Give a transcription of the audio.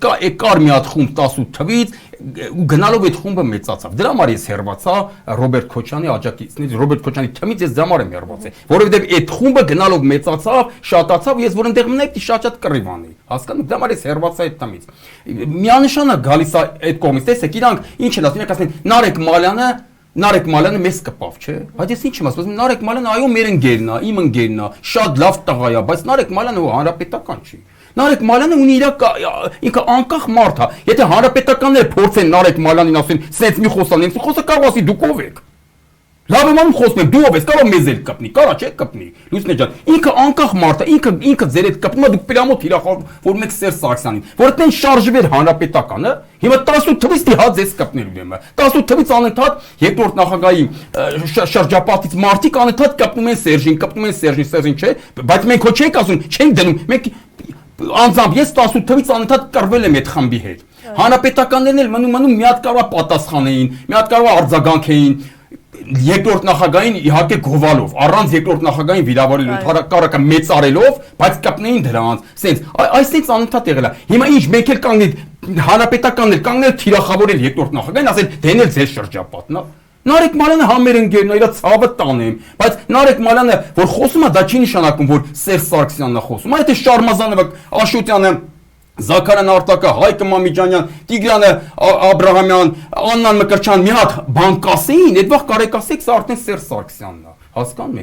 Կար մի հատ խումբ 18 թվից ու գնալով այդ խումբը մեծացավ։ Դրա համար ես հերվացա Ռոբերտ Քոչյանի աջակիցներից, Ռոբերտ Քոչյանի թմից ես դրա համար եմ հերվածել, որովհետև այդ խումբը գնալով մեծացավ, շատացավ, ես որ այնտեղ մնայի պիտի շատ կռիվանի։ Հասկանու՞մ, դրա համար ես հերվացա այդ թմից։ Միանշանակ գալիս է այդ կողմից, տեսեք, իրանք ինչ են ասում, իրենք ասում են Նարեկ Մալյանը մեզ կպավ, չէ։ Բայց ես ինչ եմ ասում, Նարեկ Մալյանը այո մեր ընկերն է, իմ ընկերն է, շատ լավ տղա է, բայց Նարեկ Մալյանը հանրապետական չի։ Նարեկ Մալյանը ունի ինքը անկախ մարդ է։ Եթե հանրապետականները փորձեն Նարեկ Մալյանին ասեն, «Սենց մի խոսան, ինձ խոսը կարող ասի դուք ով եք»։ Լավ եմ անում խոսում եմ, դու ով ես, կարող մեզ էլ կպնի, կարա չէ կպնի։ Լուսինե ջան, ինքը անկախ մարդ է, ինքը ձեր հետ կպնում է, դուք պրամոտ իրախորում եք Սերժ Սարգսյանին, որ այդտեն շարժվեր հանրապետականը, հիմա 18 թվից դիհա ձեզ կպնելու եմ։ 18 թվից անընդհատ երկրորդ նախագահի շրջապատից մարդիկ անընդհատ կպնում են Սերժին, չէ, բայց մենք հո չենք ասում, չենք դնում, մենք անձամբ ես 18 թվից անընդհատ կռվել եմ այդ խմբի հետ։ Հանրապետականներն էլ մնում մի հատ կարող պատասխանեին, մի հատ կարող արձագանքեին երկրորդ նախագահին իհարկե գովալով, առանց երկրորդ նախագահին վիրավորելու, կարակը մեծարելով, բայց կպնեին դրանց, սենց, այսպես անընդհատ եղել է։ Հիմա ինչ մենք էլ կանգնել, հանրապետականներ կանգնել թիրախավորել երկրորդ նախագահին, ասել դեն էլ ձեր շրջապատն է։ Նարեկ Մալյանը համեր ընկերն է, իր ցավը տանեմ, բայց Նարեկ Մալյանը որ խոսում է, դա չի նշանակում, որ Սերժ Սարգսյանն է խոսում, այդ է Շարմազանովը, Աշոտյանը, Զաքարյան Արտակը, Հայկ Մամիջանյան, Տիգրանը Աբրահամյան, Աննան Մկրտչյան մի հատ բան կասեին, այդ վաղ կարեկասեք սա արդեն Սերժ Սարգսյանն է, հասկանում եք։